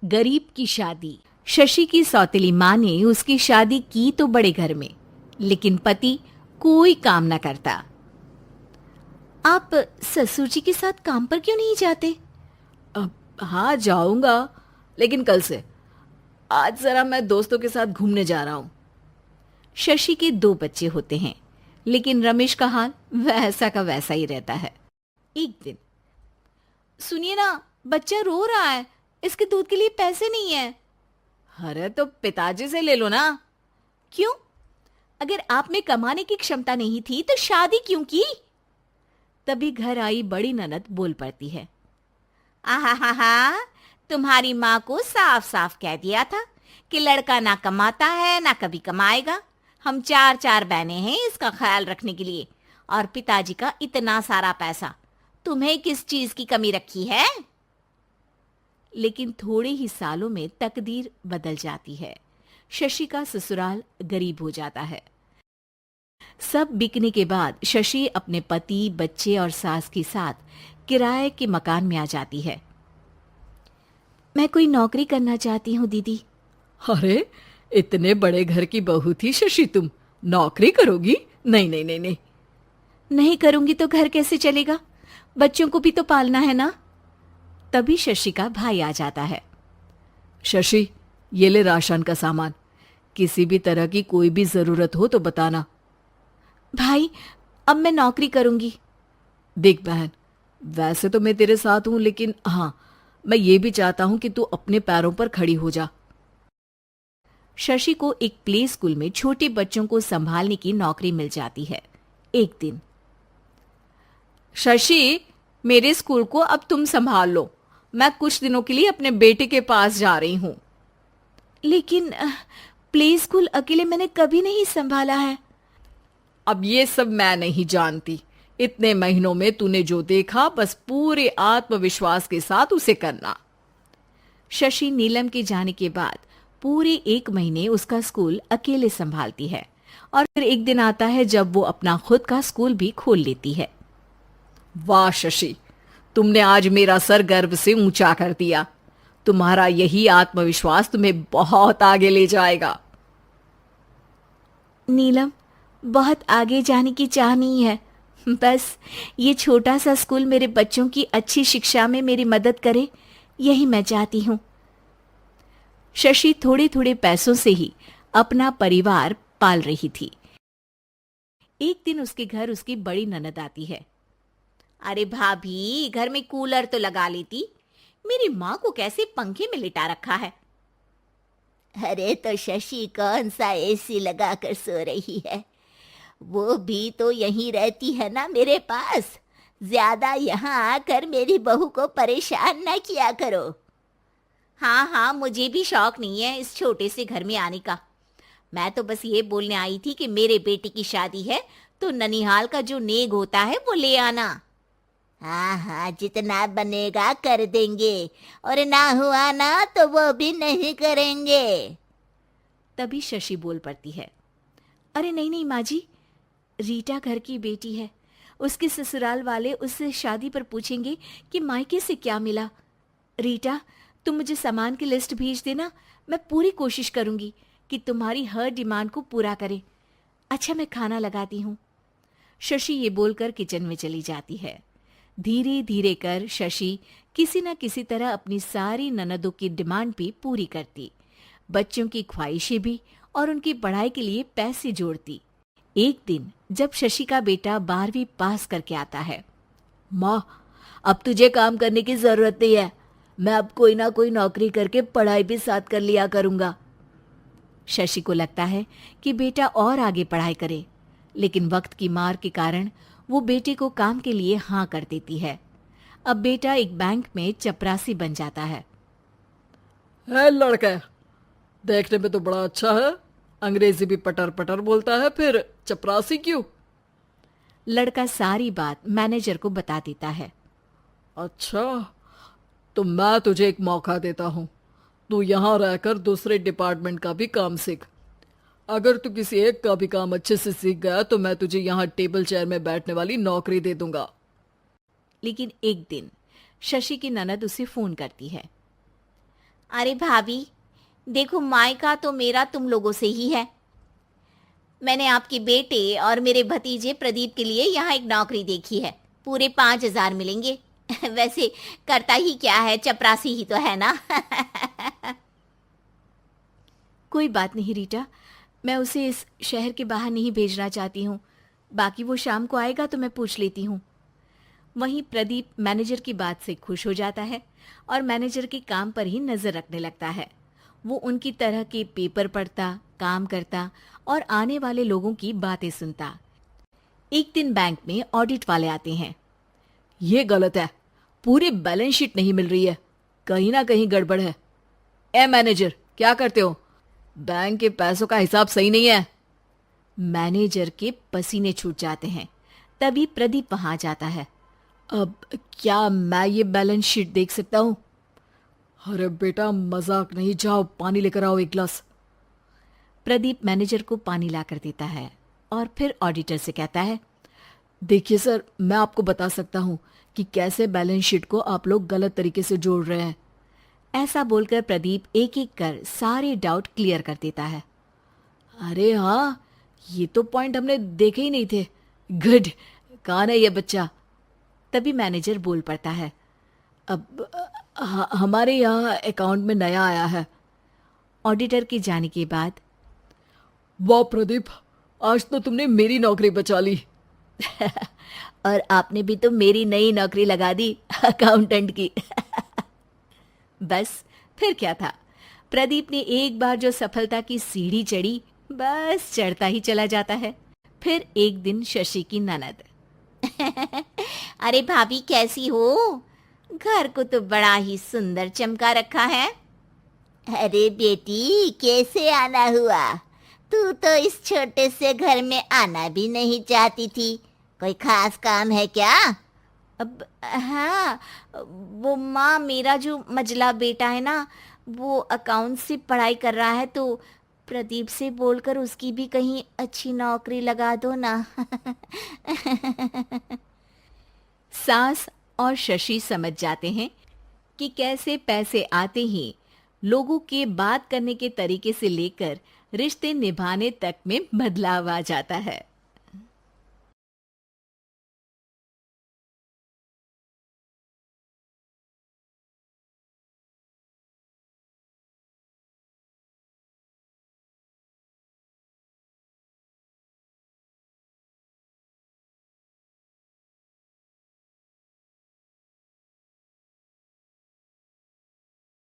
गरीब की शादी। शशि की सौतेली माँ ने उसकी शादी की तो बड़े घर में, लेकिन पति कोई काम न करता। आप ससुर जी के साथ काम पर क्यों नहीं जाते? हाँ जाऊंगा, लेकिन कल से। आज जरा मैं दोस्तों के साथ घूमने जा रहा हूँ। शशि के 2 बच्चे होते हैं, लेकिन रमेश का हाल वैसा का वैसा ही रहता है। एक दिन, सुनिए ना, बच्चा रो रहा है, इसके दूध के लिए पैसे नहीं है। अरे तो पिताजी से ले लो ना। क्यों? अगर आप में कमाने की क्षमता नहीं थी तो शादी क्यों की? तभी घर आई बड़ी ननद बोल पड़ती है। आहा हा हा, तुम्हारी माँ को साफ साफ कह दिया था कि लड़का ना कमाता है ना कभी कमाएगा। हम 4 बहनें हैं इसका ख्याल रखने के लिए, और पिताजी का इतना सारा पैसा, तुम्हें किस चीज की कमी रखी है? लेकिन थोड़े ही सालों में तकदीर बदल जाती है। शशि का ससुराल गरीब हो जाता है। सब बिकने के बाद शशि अपने पति, बच्चे और सास के साथ किराए के मकान में आ जाती है। मैं कोई नौकरी करना चाहती हूँ दीदी। अरे इतने बड़े घर की बहू थी शशि, तुम नौकरी करोगी? नहीं नहीं नहीं नहीं। नहीं करूंगी तो घर कैसे चलेगा? बच्चों को भी तो पालना है ना। तभी शशि का भाई आ जाता है। शशि, ये ले राशन का सामान, किसी भी तरह की कोई भी जरूरत हो तो बताना। भाई, अब मैं नौकरी करूंगी। देख बहन, वैसे तो मैं तेरे साथ हूं, लेकिन हाँ, मैं ये भी चाहता हूं कि तू अपने पैरों पर खड़ी हो जा। शशि को एक प्ले स्कूल में छोटे बच्चों को संभालने की नौकरी मिल जाती है। एक दिन, शशि, मेरे स्कूल को अब तुम संभाल लो। मैं कुछ दिनों के लिए अपने बेटे के पास जा रही हूं। लेकिन प्ले स्कूल अकेले मैंने कभी नहीं संभाला है। अब ये सब मैं नहीं जानती। इतने महीनों में तूने जो देखा, बस पूरे आत्मविश्वास के साथ उसे करना। शशि नीलम के जाने के बाद पूरे 1 महीने उसका स्कूल अकेले संभालती है, और फिर एक दिन आता है जब वो अपना खुद का स्कूल भी खोल लेती है। वाह शशि, तुमने आज मेरा सर गर्व से ऊंचा कर दिया। तुम्हारा यही आत्मविश्वास तुम्हें बहुत आगे ले जाएगा। नीलम, बहुत आगे जाने की चाह नहीं है, बस ये छोटा सा स्कूल मेरे बच्चों की अच्छी शिक्षा में मेरी मदद करे, यही मैं चाहती हूँ। शशि थोड़े थोड़े पैसों से ही अपना परिवार पाल रही थी। एक दिन उसके घर उसकी बड़ी ननद आती है। अरे भाभी, घर में कूलर तो लगा लेती, मेरी माँ को कैसे पंखे में लिटा रखा है? अरे तो शशि कौन सा एसी लगा कर सो रही है? वो भी तो यहीं रहती है ना मेरे पास। ज्यादा यहाँ आकर मेरी बहू को परेशान ना किया करो। हाँ हाँ, मुझे भी शौक नहीं है इस छोटे से घर में आने का। मैं तो बस ये बोलने आई थी कि मेरे बेटे की शादी है तो ननिहाल का जो नेग होता है वो ले आना। हाँ हाँ, जितना बनेगा कर देंगे, और ना हुआ ना तो वो भी नहीं करेंगे। तभी शशि बोल पड़ती है। अरे नहीं नहीं माँ जी, रीटा घर की बेटी है, उसके ससुराल वाले उससे शादी पर पूछेंगे कि मायके से क्या मिला। रीटा, तुम मुझे सामान की लिस्ट भेज देना, मैं पूरी कोशिश करूंगी कि तुम्हारी हर डिमांड को पूरा करे। अच्छा, मैं खाना लगाती हूँ। शशि ये बोलकर किचन में चली जाती है। धीरे धीरे कर शशि किसी न किसी तरह अपनी सारी ननदों की डिमांड भी पूरी करती, बच्चों की ख्वाहिशें भी, और उनकी पढ़ाई के लिए पैसे जोड़ती। एक दिन जब शशि का बेटा 12वीं पास करके आता है। माँ, अब तुझे काम करने की जरूरत नहीं है। मैं अब कोई ना कोई नौकरी करके पढ़ाई भी साथ कर लिया करूंगा। शशि को लगता है कि बेटा और आगे पढ़ाई करे, लेकिन वक्त की मार के कारण वो बेटे को काम के लिए हाँ कर देती है। अब बेटा एक बैंक में चपरासी बन जाता है। लड़का देखने में तो बड़ा अच्छा है, अंग्रेजी भी पटर पटर बोलता है, फिर चपरासी क्यों? लड़का सारी बात मैनेजर को बता देता है। अच्छा, तो मैं तुझे एक मौका देता हूँ। तू यहाँ रहकर दूसरे डिपार्टमेंट का भी काम सीख। अगर तू किसी एक का भी काम अच्छे से सीख गया तो मैं तुझे यहाँ टेबल चेयर में बैठने वाली नौकरी दे दूंगा। लेकिन एक दिन शशि की ननद उसे फोन करती है। अरे भाभी, देखो मायका तो मेरा तुम लोगों से ही है। मैंने आपके बेटे और मेरे भतीजे प्रदीप के लिए यहाँ एक नौकरी देखी है। पूरे 5,000 मिलेंगे। वैसे करता ही क्या है, चपरासी ही तो है ना। कोई बात नहीं रीटा, मैं उसे इस शहर के बाहर नहीं भेजना चाहती हूँ। बाकी वो शाम को आएगा तो मैं पूछ लेती हूँ। वहीं प्रदीप मैनेजर की बात से खुश हो जाता है और मैनेजर के काम पर ही नजर रखने लगता है। वो उनकी तरह के पेपर पढ़ता, काम करता और आने वाले लोगों की बातें सुनता। एक दिन बैंक में ऑडिट वाले आते हैं। ये गलत है, पूरी बैलेंस शीट नहीं मिल रही है, कहीं ना कहीं गड़बड़ है। ए मैनेजर, क्या करते हो? बैंक के पैसों का हिसाब सही नहीं है। मैनेजर के पसीने छूट जाते हैं। तभी प्रदीप वहां जाता है। अब क्या मैं ये बैलेंस शीट देख सकता हूँ? अरे बेटा मजाक नहीं, जाओ पानी लेकर आओ एक गिलास। प्रदीप मैनेजर को पानी लाकर देता है और फिर ऑडिटर से कहता है, देखिए सर, मैं आपको बता सकता हूँ कि कैसे बैलेंस शीट को आप लोग गलत तरीके से जोड़ रहे हैं। ऐसा बोलकर प्रदीप एक एक कर सारे डाउट क्लियर कर देता है। अरे हाँ, ये तो पॉइंट हमने देखे ही नहीं थे। गुड, कौन है ये बच्चा? तभी मैनेजर बोल पड़ता है, अब हमारे यहाँ अकाउंट में नया आया है। ऑडिटर के जाने के बाद, वाह प्रदीप, आज तो तुमने मेरी नौकरी बचा ली। और आपने भी तो मेरी नई नौकरी लगा दी, अकाउंटेंट की। बस फिर क्या था, प्रदीप ने एक बार जो सफलता की सीढ़ी चढ़ी, बस चढ़ता ही चला जाता है। फिर एक दिन शशि की ननद, अरे भाभी कैसी हो? घर को तो बड़ा ही सुंदर चमका रखा है। अरे बेटी, कैसे आना हुआ? तू तो इस छोटे से घर में आना भी नहीं चाहती थी। कोई खास काम है क्या? अब हाँ, वो माँ, मेरा जो मजला बेटा है ना, वो अकाउंट से पढ़ाई कर रहा है, तो प्रदीप से बोलकर उसकी भी कहीं अच्छी नौकरी लगा दो ना। सास और शशि समझ जाते हैं कि कैसे पैसे आते ही लोगों के बात करने के तरीके से लेकर रिश्ते निभाने तक में बदलाव आ जाता है।